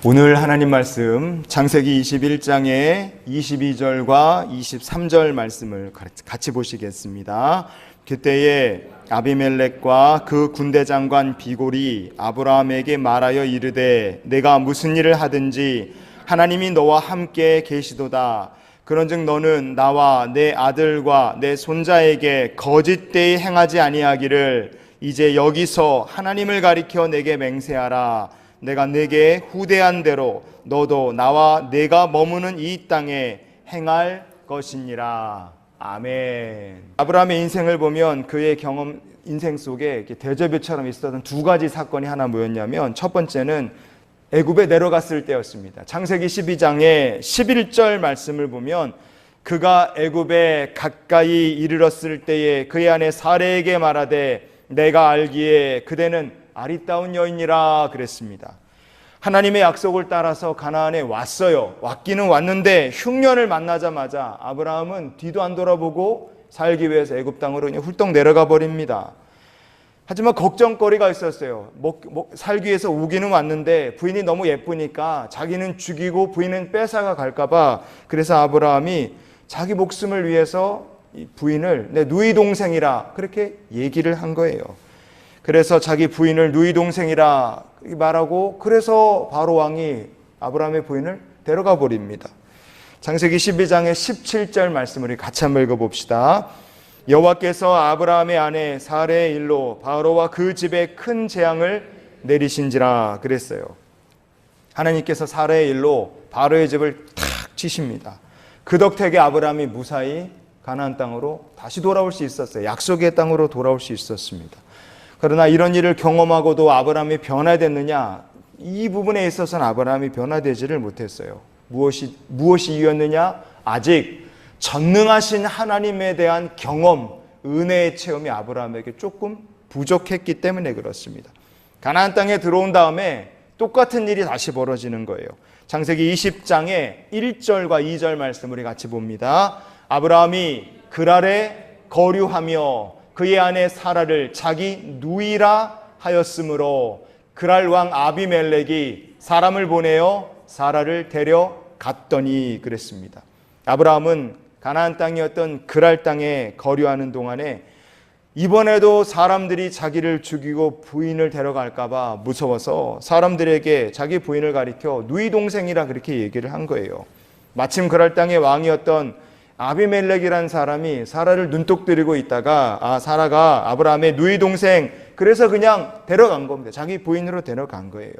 오늘 하나님 말씀 창세기 21장의 22절과 23절 말씀을 같이 보시겠습니다. 그때에 아비멜렉과 그 군대 장관 비골이 아브라함에게 말하여 이르되 내가 무슨 일을 하든지 하나님이 너와 함께 계시도다. 그런즉 너는 나와 내 아들과 내 손자에게 거짓되이 행하지 아니하기를 이제 여기서 하나님을 가리켜 내게 맹세하라. 내가 내게 후대한 대로 너도 나와 내가 머무는 이 땅에 행할 것이니라. 아멘. 아브라함의 인생을 보면 그의 경험 인생 속에 데자뷰처럼 있었던 두 가지 사건이 하나 뭐였냐면, 첫 번째는 애굽에 내려갔을 때였습니다. 창세기 12장의 11절 말씀을 보면 그가 애굽에 가까이 이르렀을 때에 그의 아내 사레에게 말하되 내가 알기에 그대는 아리따운 여인이라 그랬습니다. 하나님의 약속을 따라서 가나안에 왔어요. 왔기는 왔는데 흉년을 만나자마자 아브라함은 뒤도 안 돌아보고 살기 위해서 애굽 땅으로 그냥 훌떡 내려가 버립니다. 하지만 걱정거리가 있었어요. 살기 위해서 오기는 왔는데 부인이 너무 예쁘니까 자기는 죽이고 부인은 뺏어가 갈까봐, 그래서 아브라함이 자기 목숨을 위해서 이 부인을 내 누이 동생이라 그렇게 얘기를 한 거예요. 그래서 자기 부인을 누이 동생이라 말하고, 그래서 바로 왕이 아브라함의 부인을 데려가 버립니다. 창세기 12장의 17절 말씀을 같이 한번 읽어봅시다. 여호와께서 아브라함의 아내 사레의 일로 바로와 그 집에 큰 재앙을 내리신지라 그랬어요. 하나님께서 사레의 일로 바로의 집을 탁 치십니다. 그 덕택에 아브라함이 무사히 가나안 땅으로 다시 돌아올 수 있었어요. 약속의 땅으로 돌아올 수 있었습니다. 그러나 이런 일을 경험하고도 아브라함이 변화됐느냐? 이 부분에 있어서는 아브라함이 변화되지를 못했어요. 무엇이 이유였느냐? 아직 전능하신 하나님에 대한 경험, 은혜의 체험이 아브라함에게 조금 부족했기 때문에 그렇습니다. 가나안 땅에 들어온 다음에 똑같은 일이 다시 벌어지는 거예요. 창세기 20장의 1절과 2절 말씀 우리 같이 봅니다. 아브라함이 그랄에 거류하며 그의 아내 사라를 자기 누이라 하였으므로 그랄 왕 아비멜렉이 사람을 보내어 사라를 데려갔더니 그랬습니다. 아브라함은 가나안 땅이었던 그랄 땅에 거류하는 동안에 이번에도 사람들이 자기를 죽이고 부인을 데려갈까 봐 무서워서 사람들에게 자기 부인을 가리켜 누이 동생이라 그렇게 얘기를 한 거예요. 마침 그랄 땅의 왕이었던 아비멜렉이라는 사람이 사라를 눈독 들이고 있다가 사라가 아브라함의 누이 동생, 그래서 그냥 데려간 겁니다. 자기 부인으로 데려간 거예요.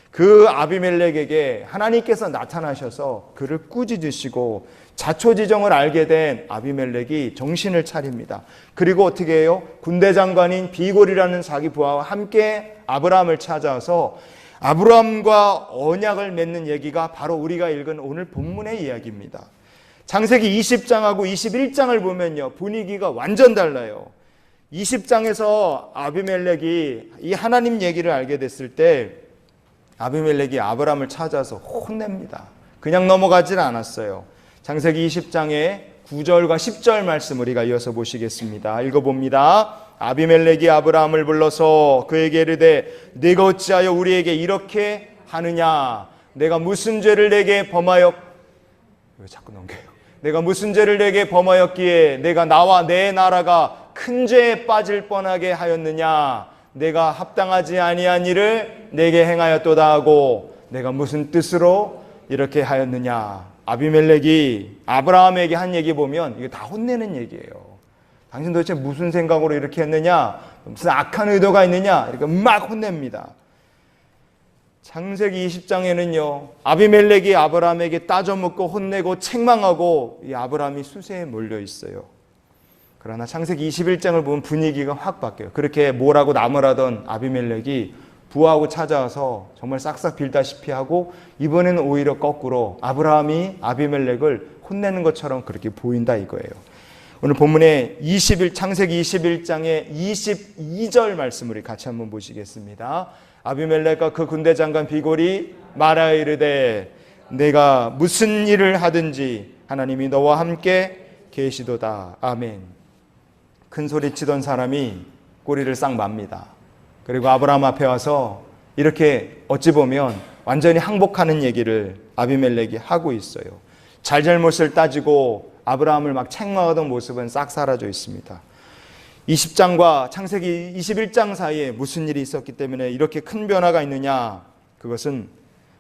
그 아비멜렉에게 하나님께서 나타나셔서 그를 꾸짖으시고 자초지정을 알게 된 아비멜렉이 정신을 차립니다. 그리고 어떻게 해요? 군대 장관인 비골이라는 자기 부하와 함께 아브라함을 찾아와서 아브라함과 언약을 맺는 얘기가 바로 우리가 읽은 오늘 본문의 이야기입니다. 창세기 20장하고 21장을 보면요, 분위기가 완전 달라요. 20장에서 아비멜렉이 이 하나님 얘기를 알게 됐을 때 아비멜렉이 아브라함을 찾아서 혼냅니다. 그냥 넘어가질 않았어요. 창세기 20장의 9절과 10절 말씀 우리가 이어서 보시겠습니다. 읽어봅니다. 아비멜렉이 아브라함을 불러서 그에게 이르되 네가 어찌하여 우리에게 이렇게 하느냐? 내가 무슨 죄를 내게 범하였... 왜 자꾸 넘겨요? 내가 무슨 죄를 내게 범하였기에 내가 나와 내 나라가 큰 죄에 빠질 뻔하게 하였느냐? 내가 합당하지 아니한 일을 내게 행하였도다 하고 내가 무슨 뜻으로 이렇게 하였느냐? 아비멜렉이 아브라함에게 한 얘기 보면 이게 다 혼내는 얘기예요. 당신 도대체 무슨 생각으로 이렇게 했느냐? 무슨 악한 의도가 있느냐? 이렇게 막 혼냅니다. 창세기 20장에는요, 아비멜렉이 아브라함에게 따져묻고 혼내고 책망하고 이 아브라함이 수세에 몰려 있어요. 그러나 창세기 21장을 보면 분위기가 확 바뀌어요. 그렇게 뭐라고 나무라던 아비멜렉이 부하하고 찾아와서 정말 싹싹 빌다시피 하고, 이번에는 오히려 거꾸로 아브라함이 아비멜렉을 혼내는 것처럼 그렇게 보인다 이거예요. 오늘 본문의 창세기 21장의 22절 말씀을 우리 같이 한번 보시겠습니다. 아비멜렉과 그 군대 장관 비골이 말하여 이르되 내가 무슨 일을 하든지 하나님이 너와 함께 계시도다. 아멘. 큰 소리 치던 사람이 꼬리를 싹 맙니다. 그리고 아브라함 앞에 와서 이렇게 어찌 보면 완전히 항복하는 얘기를 아비멜렉이 하고 있어요. 잘잘못을 따지고 아브라함을 막 책망하던 모습은 싹 사라져 있습니다. 20장과 창세기 21장 사이에 무슨 일이 있었기 때문에 이렇게 큰 변화가 있느냐? 그것은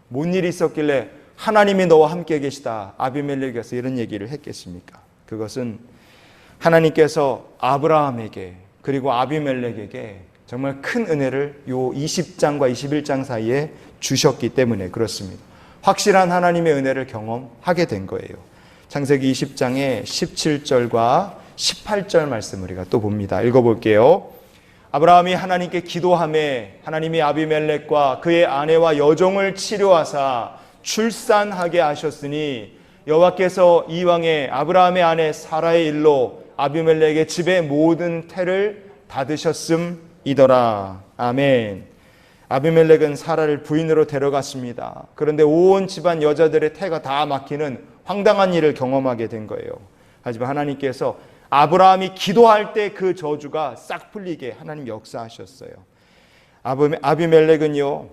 뭔 일이 있었길래 하나님이 너와 함께 계시다, 아비멜렉에서 이런 얘기를 했겠습니까? 그것은 하나님께서 아브라함에게 그리고 아비멜렉에게 정말 큰 은혜를 요 20장과 21장 사이에 주셨기 때문에 그렇습니다. 확실한 하나님의 은혜를 경험하게 된 거예요. 창세기 20장의 17절과 18절 말씀 우리가 또 봅니다. 읽어볼게요. 아브라함이 하나님께 기도하매 하나님이 아비멜렉과 그의 아내와 여종을 치료하사 출산하게 하셨으니 여호와께서 이왕에 아브라함의 아내 사라의 일로 아비멜렉의 집의 모든 태를 닫으셨음이더라. 아멘. 아비멜렉은 사라를 부인으로 데려갔습니다. 그런데 온 집안 여자들의 태가 다 막히는 황당한 일을 경험하게 된 거예요. 하지만 하나님께서 아브라함이 기도할 때 그 저주가 싹 풀리게 하나님 역사하셨어요. 아비멜렉은요,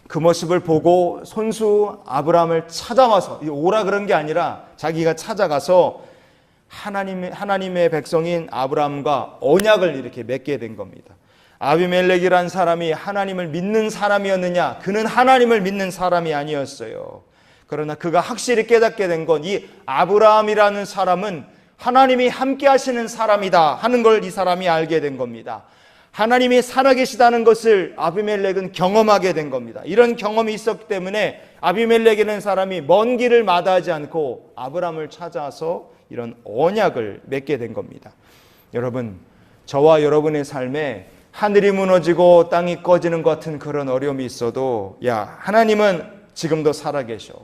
그 모습을 보고 손수 아브라함을 찾아와서, 오라 그런 게 아니라 자기가 찾아가서 하나님의 백성인 아브라함과 언약을 이렇게 맺게 된 겁니다. 아비멜렉이란 사람이 하나님을 믿는 사람이었느냐? 그는 하나님을 믿는 사람이 아니었어요. 그러나 그가 확실히 깨닫게 된 건 이 아브라함이라는 사람은 하나님이 함께 하시는 사람이다 하는 걸 이 사람이 알게 된 겁니다. 하나님이 살아계시다는 것을 아비멜렉은 경험하게 된 겁니다. 이런 경험이 있었기 때문에 아비멜렉이라는 사람이 먼 길을 마다하지 않고 아브라함을 찾아서 이런 언약을 맺게 된 겁니다. 여러분, 저와 여러분의 삶에 하늘이 무너지고 땅이 꺼지는 것 같은 그런 어려움이 있어도 하나님은 지금도 살아계셔.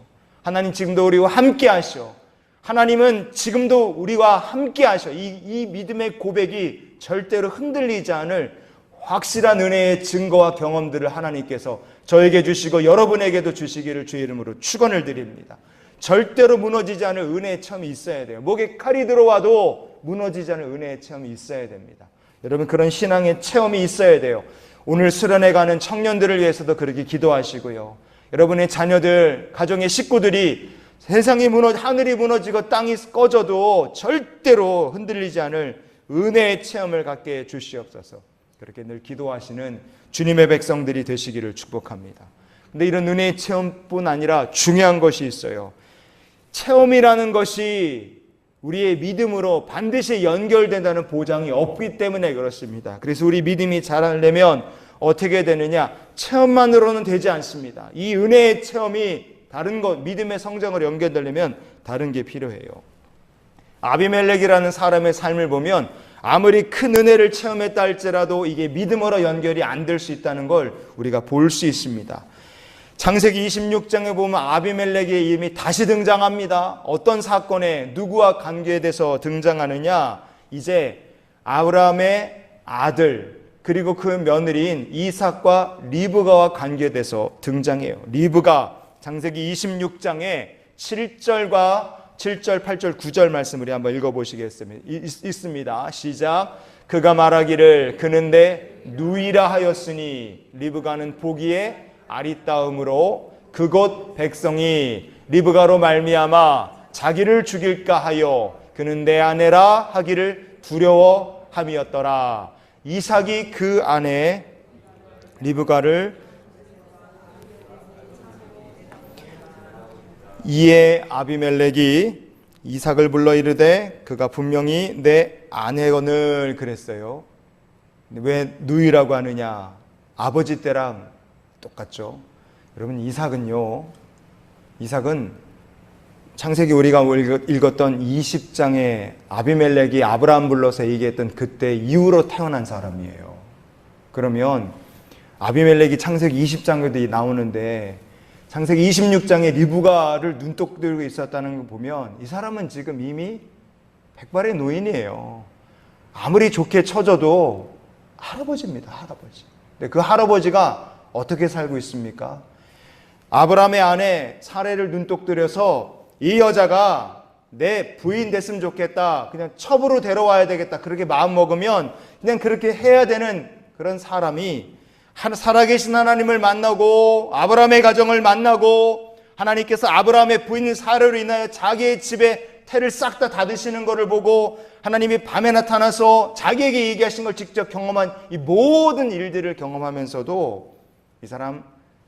하나님 지금도 우리와 함께 하셔. 하나님은 지금도 우리와 함께 하셔. 이 믿음의 고백이 절대로 흔들리지 않을 확실한 은혜의 증거와 경험들을 하나님께서 저에게 주시고 여러분에게도 주시기를 주의 이름으로 축원을 드립니다. 절대로 무너지지 않을 은혜의 체험이 있어야 돼요. 목에 칼이 들어와도 무너지지 않을 은혜의 체험이 있어야 됩니다. 여러분, 그런 신앙의 체험이 있어야 돼요. 오늘 수련회 가는 청년들을 위해서도 그렇게 기도하시고요. 여러분의 자녀들, 가정의 식구들이 세상이 하늘이 무너지고 땅이 꺼져도 절대로 흔들리지 않을 은혜의 체험을 갖게 해 주시옵소서. 그렇게 늘 기도하시는 주님의 백성들이 되시기를 축복합니다. 근데 이런 은혜의 체험뿐 아니라 중요한 것이 있어요. 체험이라는 것이 우리의 믿음으로 반드시 연결된다는 보장이 없기 때문에 그렇습니다. 그래서 우리 믿음이 자라려면 어떻게 되느냐? 체험만으로는 되지 않습니다. 이 은혜의 체험이 다른 것, 믿음의 성장으로 연결되려면 다른 게 필요해요. 아비멜렉이라는 사람의 삶을 보면 아무리 큰 은혜를 체험했다 할지라도 이게 믿음으로 연결이 안 될 수 있다는 걸 우리가 볼 수 있습니다. 창세기 26장에 보면 아비멜렉의 이름이 다시 등장합니다. 어떤 사건에 누구와 관계돼서 등장하느냐? 이제 아브라함의 아들 그리고 그 며느리인 이삭과 리브가와 관계돼서 등장해요. 리브가 창세기 26장에 7절과 7절, 8절, 9절 말씀 우리 한번 읽어보시겠습니다. 있습니다. 시작. 그가 말하기를 그는 내 누이라 하였으니 리브가는 보기에 아리따움으로 그곳 백성이 리브가로 말미암아 자기를 죽일까 하여 그는 내 아내라 하기를 두려워함이었더라. 이삭이 그 아내 리브가를 이에 아비멜렉이 이삭을 불러 이르되 그가 분명히 내 아내거늘 그랬어요. 왜 누이라고 하느냐? 아버지 때랑 똑같죠. 여러분, 이삭은 창세기 우리가 읽었던 20장에 아비멜렉이 아브라함 불러서 얘기했던 그때 이후로 태어난 사람이에요. 그러면 아비멜렉이 창세기 20장에도 나오는데 창세기 26장에 리브가를 눈독 들고 있었다는 걸 보면 이 사람은 지금 이미 백발의 노인이에요. 아무리 좋게 쳐줘도 할아버지입니다. 할아버지. 근데 그 할아버지가 어떻게 살고 있습니까? 아브라함의 아내 사레를 눈독 들여서 이 여자가 내 부인 됐으면 좋겠다. 그냥 첩으로 데려와야 되겠다. 그렇게 마음 먹으면 그냥 그렇게 해야 되는 그런 사람이 살아계신 하나님을 만나고 아브라함의 가정을 만나고 하나님께서 아브라함의 부인 사라로 인하여 자기의 집에 태를 싹 다 닫으시는 것을 보고 하나님이 밤에 나타나서 자기에게 얘기하신 걸 직접 경험한 이 모든 일들을 경험하면서도 이 사람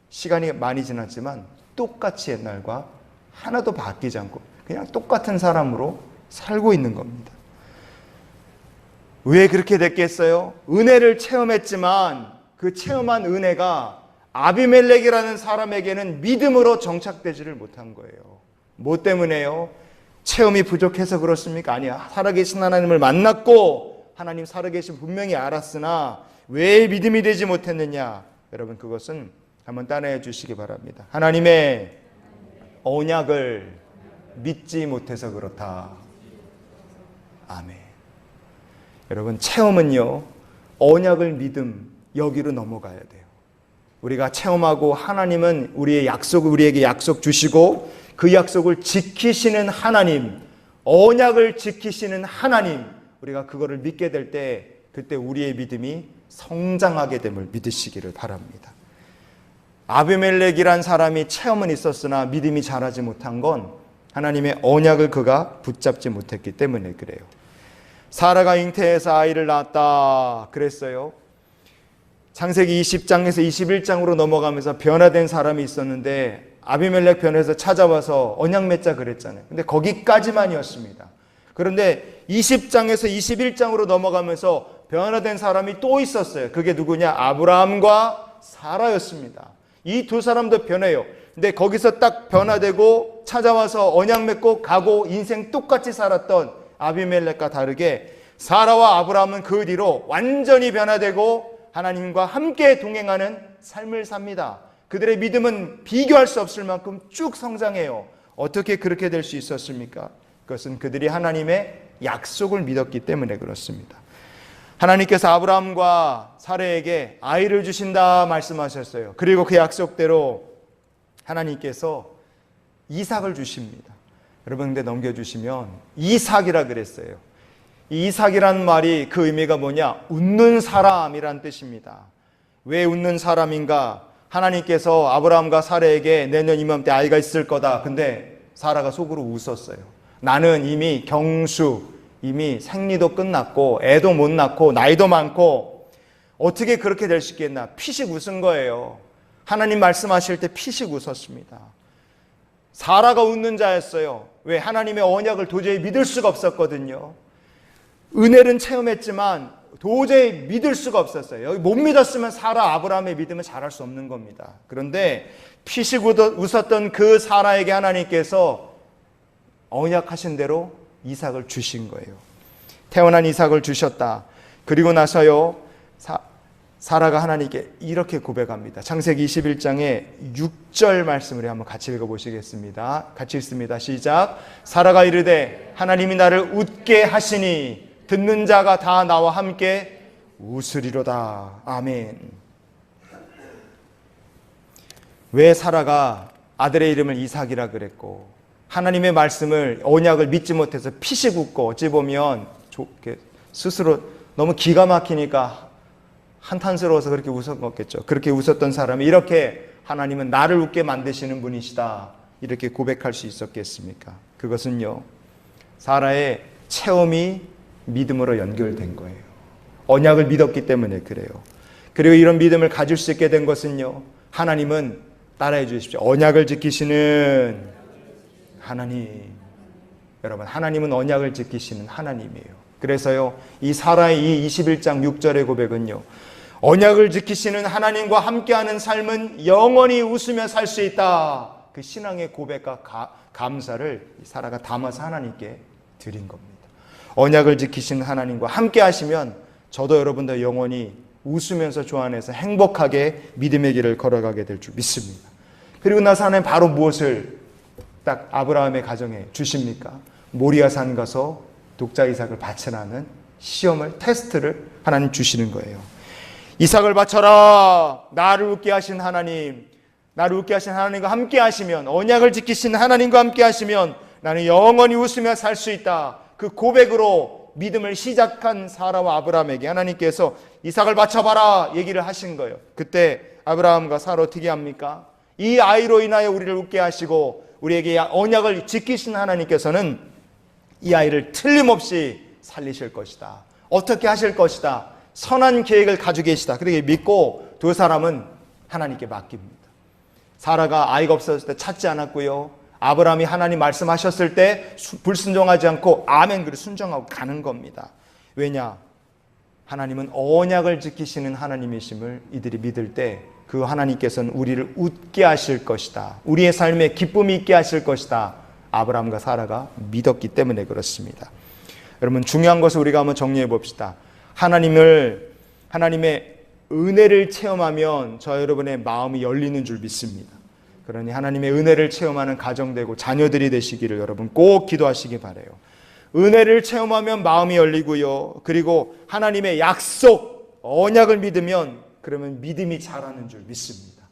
시간이 많이 지났지만 똑같이 옛날과 하나도 바뀌지 않고 그냥 똑같은 사람으로 살고 있는 겁니다. 왜 그렇게 됐겠어요? 은혜를 체험했지만 그 체험한 은혜가 아비멜렉이라는 사람에게는 믿음으로 정착되지를 못한 거예요. 뭐 때문에요? 체험이 부족해서 그렇습니까? 아니야. 살아계신 하나님을 만났고 하나님 살아계신 분명히 알았으나 왜 믿음이 되지 못했느냐? 여러분 그것은 한번 따라해 주시기 바랍니다. 하나님의 언약을 믿지 못해서 그렇다. 아멘. 여러분 체험은요, 언약을 믿음 여기로 넘어가야 돼요. 우리가 체험하고 하나님은 우리에게 약속 주시고 그 약속을 지키시는 하나님, 언약을 지키시는 하나님, 우리가 그거를 믿게 될 때 그때 우리의 믿음이 성장하게 됨을 믿으시기를 바랍니다. 아비멜렉이란 사람이 체험은 있었으나 믿음이 자라지 못한 건 하나님의 언약을 그가 붙잡지 못했기 때문에 그래요. 사라가 잉태해서 아이를 낳았다 그랬어요. 창세기 20장에서 21장으로 넘어가면서 변화된 사람이 있었는데 아비멜렉 변에서 찾아와서 언약 맺자 그랬잖아요. 근데 거기까지만이었습니다. 그런데 20장에서 21장으로 넘어가면서 변화된 사람이 또 있었어요. 그게 누구냐? 아브라함과 사라였습니다. 이 두 사람도 변해요. 근데 거기서 딱 변화되고 찾아와서 언약 맺고 가고 인생 똑같이 살았던 아비멜렉과 다르게 사라와 아브라함은 그 뒤로 완전히 변화되고 하나님과 함께 동행하는 삶을 삽니다. 그들의 믿음은 비교할 수 없을 만큼 쭉 성장해요. 어떻게 그렇게 될 수 있었습니까? 그것은 그들이 하나님의 약속을 믿었기 때문에 그렇습니다. 하나님께서 아브라함과 사라에게 아이를 주신다 말씀하셨어요. 그리고 그 약속대로 하나님께서 이삭을 주십니다. 여러분 근데 넘겨주시면 이삭이라 그랬어요. 이 이삭이란 말이 그 의미가 뭐냐? 웃는 사람이란 뜻입니다. 왜 웃는 사람인가? 하나님께서 아브라함과 사라에게 내년 이맘때 아이가 있을 거다. 근데 사라가 속으로 웃었어요. 나는 이미 경수, 이미 생리도 끝났고 애도 못 낳고 나이도 많고 어떻게 그렇게 될 수 있겠나? 피식 웃은 거예요. 하나님 말씀하실 때 피식 웃었습니다. 사라가 웃는 자였어요. 왜? 하나님의 언약을 도저히 믿을 수가 없었거든요. 은혜는 체험했지만 도저히 믿을 수가 없었어요. 여기 못 믿었으면 사라, 아브라함의 믿음은 잘할 수 없는 겁니다. 그런데 피식 웃었던 그 사라에게 하나님께서 언약하신 대로 이삭을 주신 거예요. 태어난 이삭을 주셨다. 그리고 나서요, 사라가 하나님께 이렇게 고백합니다. 창세기 21장의 6절 말씀을 한번 같이 읽어보시겠습니다. 같이 읽습니다. 시작. 사라가 이르되 하나님이 나를 웃게 하시니 듣는 자가 다 나와 함께 웃으리로다. 아멘. 왜 사라가 아들의 이름을 이삭이라 그랬고 하나님의 말씀을 언약을 믿지 못해서 피식 웃고 어찌 보면 스스로 너무 기가 막히니까 한탄스러워서 그렇게 웃었겠죠. 그렇게 웃었던 사람이 이렇게 하나님은 나를 웃게 만드시는 분이시다 이렇게 고백할 수 있었겠습니까? 그것은요, 사라의 체험이 믿음으로 연결된 거예요. 언약을 믿었기 때문에 그래요. 그리고 이런 믿음을 가질 수 있게 된 것은요, 하나님은 따라해 주십시오. 언약을 지키시는 하나님. 여러분, 하나님은 언약을 지키시는 하나님이에요. 그래서요, 이 사라의 이 21장 6절의 고백은요, 언약을 지키시는 하나님과 함께하는 삶은 영원히 웃으며 살 수 있다. 그 신앙의 고백과 감사를 사라가 담아서 하나님께 드린 겁니다. 언약을 지키시는 하나님과 함께 하시면 저도 여러분도 영원히 웃으면서 주 안에서 행복하게 믿음의 길을 걸어가게 될 줄 믿습니다. 그리고 나서 하나님 바로 무엇을 딱 아브라함의 가정에 주십니까? 모리아산 가서 독자 이삭을 바치라는 시험을, 테스트를 하나님 주시는 거예요. 이삭을 바쳐라. 나를 웃게 하신 하나님, 나를 웃게 하신 하나님과 함께 하시면, 언약을 지키신 하나님과 함께 하시면 나는 영원히 웃으며 살 수 있다. 그 고백으로 믿음을 시작한 사라와 아브라함에게 하나님께서 이삭을 바쳐봐라 얘기를 하신 거예요. 그때 아브라함과 사라 어떻게 합니까? 이 아이로 인하여 우리를 웃게 하시고 우리에게 언약을 지키신 하나님께서는 이 아이를 틀림없이 살리실 것이다. 어떻게 하실 것이다. 선한 계획을 가지고 계시다. 그렇게 믿고 두 사람은 하나님께 맡깁니다. 사라가 아이가 없었을 때 찾지 않았고요. 아브라함이 하나님 말씀하셨을 때 불순종하지 않고 아멘 그리고 순종하고 가는 겁니다. 왜냐? 하나님은 언약을 지키시는 하나님이심을 이들이 믿을 때 그 하나님께서는 우리를 웃게 하실 것이다. 우리의 삶에 기쁨이 있게 하실 것이다. 아브라함과 사라가 믿었기 때문에 그렇습니다. 여러분 중요한 것을 우리가 한번 정리해 봅시다. 하나님의 은혜를 체험하면 저 여러분의 마음이 열리는 줄 믿습니다. 그러니 하나님의 은혜를 체험하는 가정되고 자녀들이 되시기를 여러분 꼭 기도하시기 바라요. 은혜를 체험하면 마음이 열리고요. 그리고 하나님의 약속, 언약을 믿으면 그러면 믿음이 자라는 줄 믿습니다.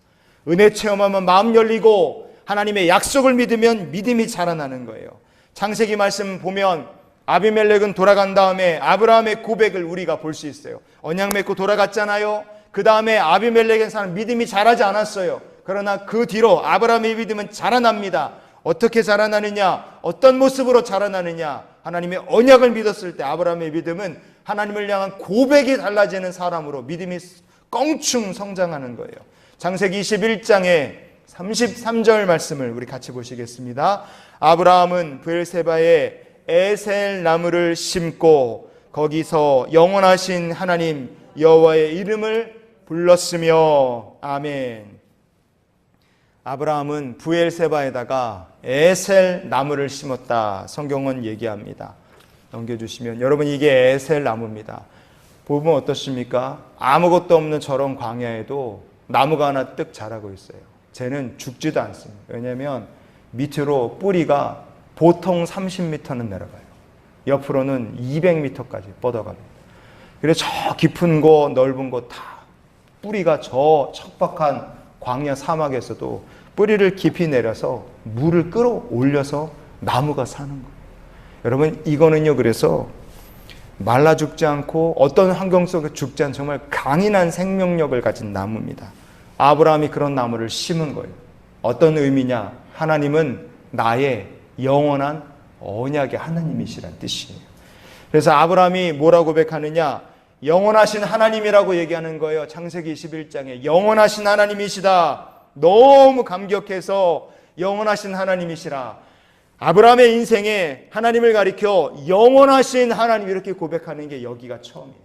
은혜 체험하면 마음 열리고 하나님의 약속을 믿으면 믿음이 자라나는 거예요. 창세기 말씀 보면 아비멜렉은 돌아간 다음에 아브라함의 고백을 우리가 볼 수 있어요. 언약 맺고 돌아갔잖아요. 그 다음에 아비멜렉의 사람 믿음이 자라지 않았어요. 그러나 그 뒤로 아브라함의 믿음은 자라납니다. 어떻게 자라나느냐? 어떤 모습으로 자라나느냐? 하나님의 언약을 믿었을 때 아브라함의 믿음은 하나님을 향한 고백이 달라지는 사람으로 믿음이 껑충 성장하는 거예요. 창세기 21장에 33절 말씀을 우리 같이 보시겠습니다. 아브라함은 브엘세바에 에셀 나무를 심고 거기서 영원하신 하나님 여호와의 이름을 불렀으며 아멘. 아브라함은 브엘세바에다가 에셀 나무를 심었다. 성경은 얘기합니다. 넘겨주시면 여러분 이게 에셀 나무입니다. 보면 어떻습니까? 아무것도 없는 저런 광야에도 나무가 하나 뜩 자라고 있어요. 쟤는 죽지도 않습니다. 왜냐하면 밑으로 뿌리가 보통 30m는 내려가요. 옆으로는 200m까지 뻗어갑니다. 그래서 저 깊은 곳, 넓은 곳 다 뿌리가 저 척박한 광야 사막에서도 뿌리를 깊이 내려서 물을 끌어올려서 나무가 사는 거예요. 여러분 이거는요 그래서 말라 죽지 않고 어떤 환경 속에 죽지 않은 정말 강인한 생명력을 가진 나무입니다. 아브라함이 그런 나무를 심은 거예요. 어떤 의미냐? 하나님은 나의 영원한 언약의 하나님이시란 뜻이에요. 그래서 아브라함이 뭐라고 고백하느냐? 영원하신 하나님이라고 얘기하는 거예요. 창세기 21장에 영원하신 하나님이시다. 너무 감격해서 영원하신 하나님이시라. 아브라함의 인생에 하나님을 가리켜 영원하신 하나님 이렇게 고백하는 게 여기가 처음이에요.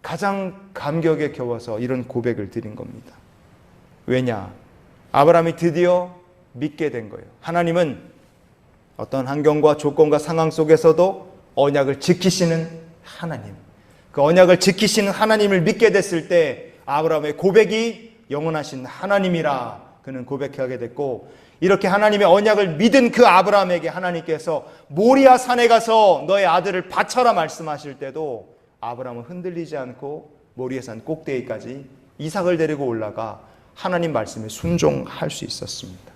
가장 감격에 겨워서 이런 고백을 드린 겁니다. 왜냐? 아브라함이 드디어 믿게 된 거예요. 하나님은 어떤 환경과 조건과 상황 속에서도 언약을 지키시는 하나님. 그 언약을 지키시는 하나님을 믿게 됐을 때 아브라함의 고백이 영원하신 하나님이라 그는 고백하게 됐고 이렇게 하나님의 언약을 믿은 그 아브라함에게 하나님께서 모리아 산에 가서 너의 아들을 바쳐라 말씀하실 때도 아브라함은 흔들리지 않고 모리아 산 꼭대기까지 이삭을 데리고 올라가 하나님 말씀에 순종할 수 있었습니다.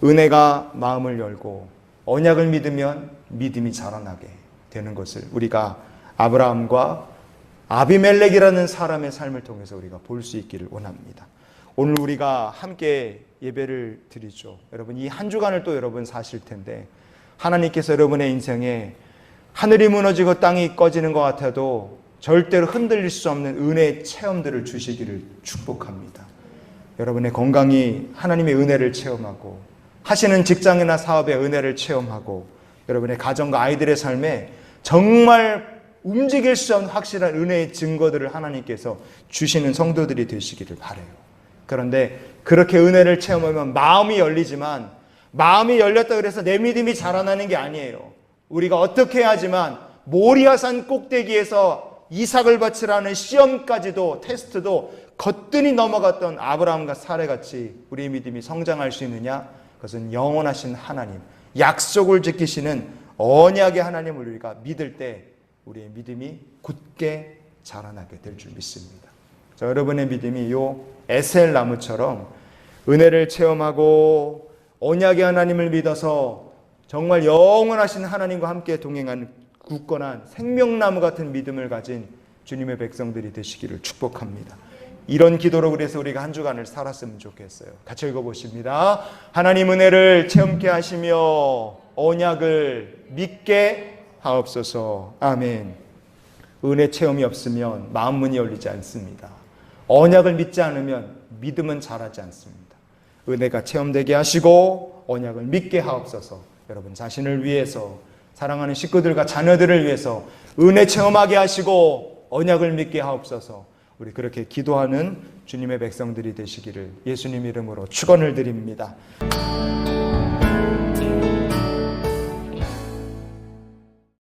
은혜가 마음을 열고 언약을 믿으면 믿음이 자라나게 되는 것을 우리가 아브라함과 아비멜렉이라는 사람의 삶을 통해서 우리가 볼 수 있기를 원합니다. 오늘 우리가 함께 예배를 드리죠. 여러분 이 한 주간을 또 여러분 사실 텐데 하나님께서 여러분의 인생에 하늘이 무너지고 땅이 꺼지는 것 같아도 절대로 흔들릴 수 없는 은혜의 체험들을 주시기를 축복합니다. 여러분의 건강이 하나님의 은혜를 체험하고 하시는 직장이나 사업의 은혜를 체험하고 여러분의 가정과 아이들의 삶에 정말 움직일 수 없는 확실한 은혜의 증거들을 하나님께서 주시는 성도들이 되시기를 바라요. 그런데 그렇게 은혜를 체험하면 마음이 열리지만 마음이 열렸다 그래서 내 믿음이 자라나는 게 아니에요. 우리가 어떻게 해야지만 모리아산 꼭대기에서 이삭을 바치라는 시험까지도 테스트도 거뜬히 넘어갔던 아브라함과 사례같이 우리의 믿음이 성장할 수 있느냐? 그것은 영원하신 하나님, 약속을 지키시는 언약의 하나님을 우리가 믿을 때 우리의 믿음이 굳게 자라나게 될 줄 믿습니다. 자, 여러분의 믿음이 요 에셀 나무처럼 은혜를 체험하고 언약의 하나님을 믿어서 정말 영원하신 하나님과 함께 동행하는 굳건한 생명나무 같은 믿음을 가진 주님의 백성들이 되시기를 축복합니다. 이런 기도로 그래서 우리가 한 주간을 살았으면 좋겠어요. 같이 읽어보십니다. 하나님 은혜를 체험케 하시며 언약을 믿게 하옵소서. 아멘. 은혜 체험이 없으면 마음 문이 열리지 않습니다. 언약을 믿지 않으면 믿음은 자라지 않습니다. 은혜가 체험되게 하시고 언약을 믿게 하옵소서. 여러분 자신을 위해서, 사랑하는 식구들과 자녀들을 위해서 은혜 체험하게 하시고 언약을 믿게 하옵소서. 우리 그렇게 기도하는 주님의 백성들이 되시기를 예수님 이름으로 축원을 드립니다.